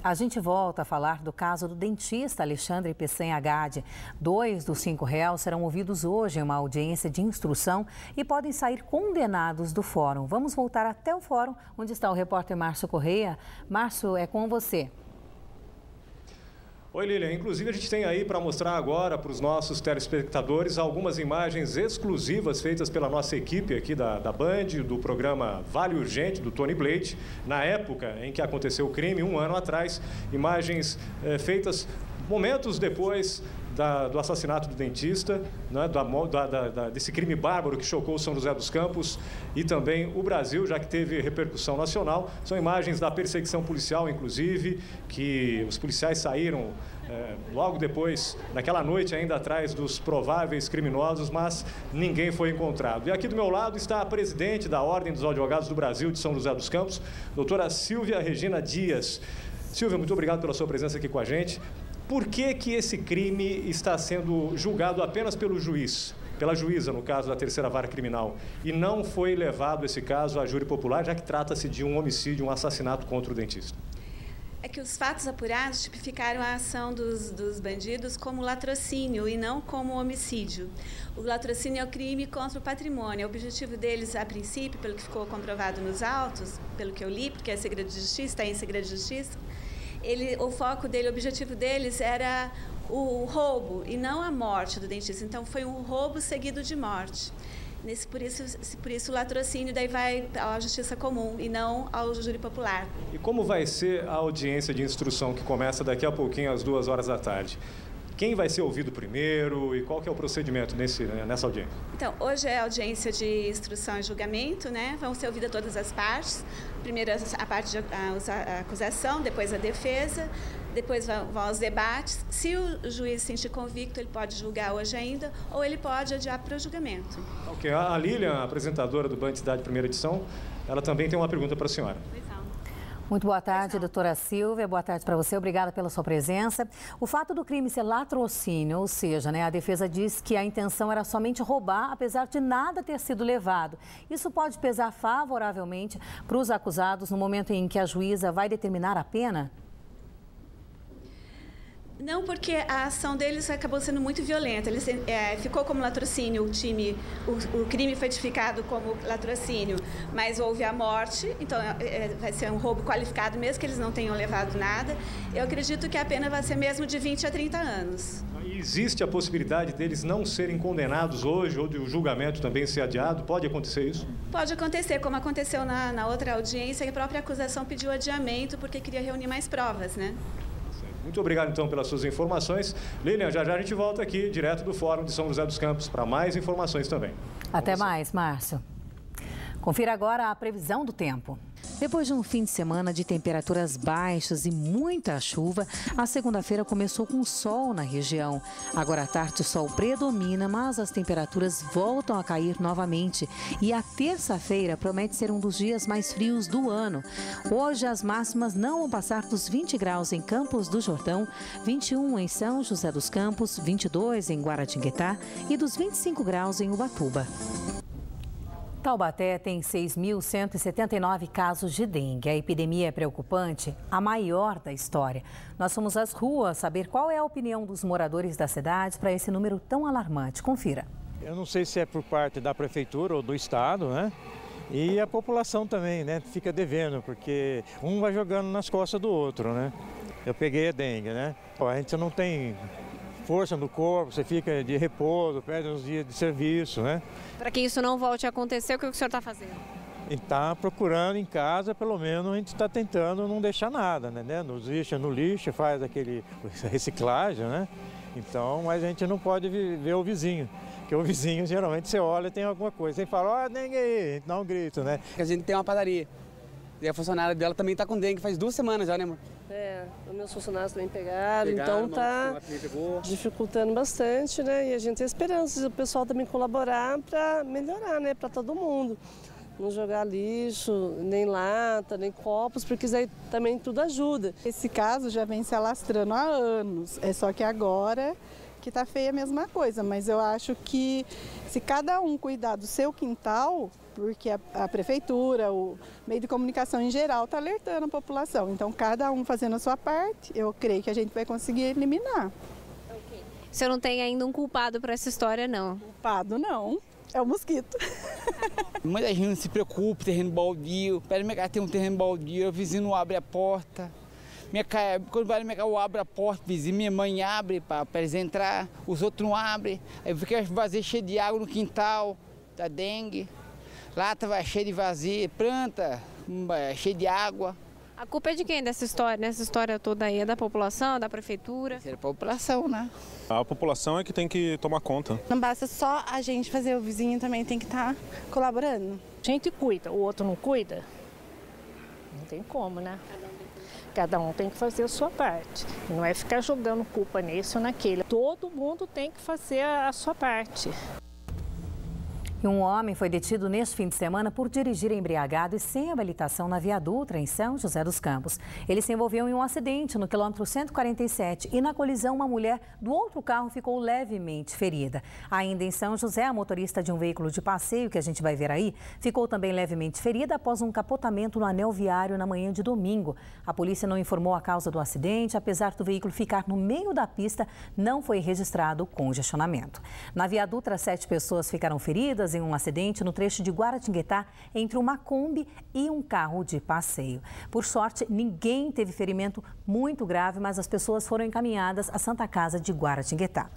A gente volta a falar do caso do dentista Alexandre Peçanha Gade. 2 dos 5 réus serão ouvidos hoje em uma audiência de instrução e podem sair condenados do fórum. Vamos voltar até o fórum, onde está o repórter Márcio Correia. Márcio, é com você. Oi, Lilian. Inclusive, a gente tem aí para mostrar agora para os nossos telespectadores algumas imagens exclusivas feitas pela nossa equipe aqui da Band, do programa Vale Urgente, do Tony Blade, na época em que aconteceu o crime, 1 ano atrás. Imagens feitas momentos depois do assassinato do dentista, né, desse crime bárbaro que chocou São José dos Campos e também o Brasil, já que teve repercussão nacional. São imagens da perseguição policial, inclusive, que os policiais saíram logo depois, naquela noite ainda atrás dos prováveis criminosos, mas ninguém foi encontrado. E aqui do meu lado está a presidente da Ordem dos Advogados do Brasil de São José dos Campos, doutora Silvia Regina Dias. Silvia, muito obrigado pela sua presença aqui com a gente. Por que esse crime está sendo julgado apenas pelo juiz, pela juíza, no caso da terceira vara criminal, e não foi levado esse caso à júri popular, já que trata-se de um homicídio, um assassinato contra o dentista? É que os fatos apurados tipificaram a ação dos bandidos como latrocínio e não como homicídio. O latrocínio é o crime contra o patrimônio. O objetivo deles, a princípio, pelo que ficou comprovado nos autos, pelo que eu li, porque é segredo de justiça, está em segredo de justiça, o foco dele, o objetivo deles era o roubo e não a morte do dentista. Então, foi um roubo seguido de morte. Por isso o latrocínio daí vai à justiça comum e não ao júri popular. E como vai ser a audiência de instrução que começa daqui a pouquinho, às 2 horas da tarde? Quem vai ser ouvido primeiro e qual que é o procedimento nessa audiência? Então, hoje é a audiência de instrução e julgamento, né? Vão ser ouvidas todas as partes. Primeiro a parte da acusação, depois a defesa, depois vão os debates. Se o juiz se sentir convicto, ele pode julgar hoje ainda ou ele pode adiar para o julgamento. Ok. A Lilian, apresentadora do Band Cidade Primeira Edição, ela também tem uma pergunta para a senhora. Muito boa tarde, doutora Silvia. Boa tarde para você. Obrigada pela sua presença. O fato do crime ser latrocínio, ou seja, a defesa diz que a intenção era somente roubar, apesar de nada ter sido levado. Isso pode pesar favoravelmente para os acusados no momento em que a juíza vai determinar a pena? Não, porque a ação deles acabou sendo muito violenta. Ele ficou como latrocínio, o crime foi tipificado como latrocínio, mas houve a morte, então vai ser um roubo qualificado, mesmo que eles não tenham levado nada. Eu acredito que a pena vai ser mesmo de 20 a 30 anos. E existe a possibilidade deles não serem condenados hoje ou de o julgamento também ser adiado? Pode acontecer isso? Pode acontecer, como aconteceu na outra audiência, que a própria acusação pediu adiamento porque queria reunir mais provas, né? Muito obrigado, então, pelas suas informações. Lilian, já a gente volta aqui, direto do Fórum de São José dos Campos, para mais informações também. Até mais, Márcio. Confira agora a previsão do tempo. Depois de um fim de semana de temperaturas baixas e muita chuva, a segunda-feira começou com sol na região. Agora à tarde o sol predomina, mas as temperaturas voltam a cair novamente. E a terça-feira promete ser um dos dias mais frios do ano. Hoje as máximas não vão passar dos 20 graus em Campos do Jordão, 21 em São José dos Campos, 22 em Guaratinguetá e dos 25 graus em Ubatuba. Taubaté tem 6.179 casos de dengue. A epidemia é preocupante, a maior da história. Nós fomos às ruas saber qual é a opinião dos moradores da cidade para esse número tão alarmante. Confira. Eu não sei se é por parte da prefeitura ou do estado, né? E a população também, né? Fica devendo, porque um vai jogando nas costas do outro, né? Eu peguei a dengue, né? A gente não tem força no corpo, você fica de repouso, perde uns dias de serviço, né? Para que isso não volte a acontecer, o que o senhor está fazendo? Está procurando em casa, pelo menos a gente está tentando não deixar nada, né? Nos lixa no lixo, faz aquele reciclagem, né? Então, mas a gente não pode ver o vizinho, porque o vizinho geralmente você olha e tem alguma coisa, você fala, ó, dengue aí, a gente dá um grito, né? A gente tem uma padaria e a funcionária dela também está com dengue, faz 2 semanas já, né, amor? Os meus funcionários também pegaram, então tá dificultando bastante, né? E a gente tem esperança o pessoal também colaborar para melhorar, né? Para todo mundo. Não jogar lixo, nem lata, nem copos, porque isso aí também tudo ajuda. Esse caso já vem se alastrando há anos, é só que agora que tá feia a mesma coisa, mas eu acho que se cada um cuidar do seu quintal, porque a prefeitura, o meio de comunicação em geral está alertando a população. Então, cada um fazendo a sua parte, eu creio que a gente vai conseguir eliminar. O senhor não tem ainda um culpado para essa história, não? Culpado não, é o mosquito. Muita gente não se preocupa, terreno baldio. Perto da minha casa tem um terreno baldio, o vizinho não abre a porta. Quando vai na minha casa, eu abro a porta, vizinho, minha mãe abre para eles entrar, os outros não abrem. Aí fica vazio, cheio de água no quintal, da dengue. Lata vai cheia de vazio, planta cheia de água. A culpa é de quem nessa história toda aí? É da população, da prefeitura? É da população, né? A população é que tem que tomar conta. Não basta só a gente fazer, o vizinho também tem que estar colaborando. A gente cuida, o outro não cuida? Não tem como, né? Cada um tem que fazer a sua parte. Não é ficar jogando culpa nesse ou naquele. Todo mundo tem que fazer a sua parte. E um homem foi detido neste fim de semana por dirigir embriagado e sem habilitação na Via Dutra, em São José dos Campos. Ele se envolveu em um acidente no quilômetro 147 e na colisão uma mulher do outro carro ficou levemente ferida. Ainda em São José, a motorista de um veículo de passeio, que a gente vai ver aí, ficou também levemente ferida após um capotamento no anel viário na manhã de domingo. A polícia não informou a causa do acidente, apesar do veículo ficar no meio da pista, não foi registrado congestionamento. Na Via Dutra, 7 pessoas ficaram feridas em um acidente no trecho de Guaratinguetá entre uma Kombi e um carro de passeio. Por sorte, ninguém teve ferimento muito grave, mas as pessoas foram encaminhadas à Santa Casa de Guaratinguetá.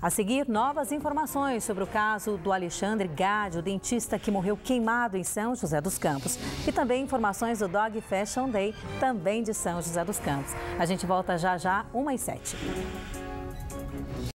A seguir, novas informações sobre o caso do Alexandre Gade, o dentista que morreu queimado em São José dos Campos. E também informações do Dog Fashion Day, também de São José dos Campos. A gente volta já, 1h07.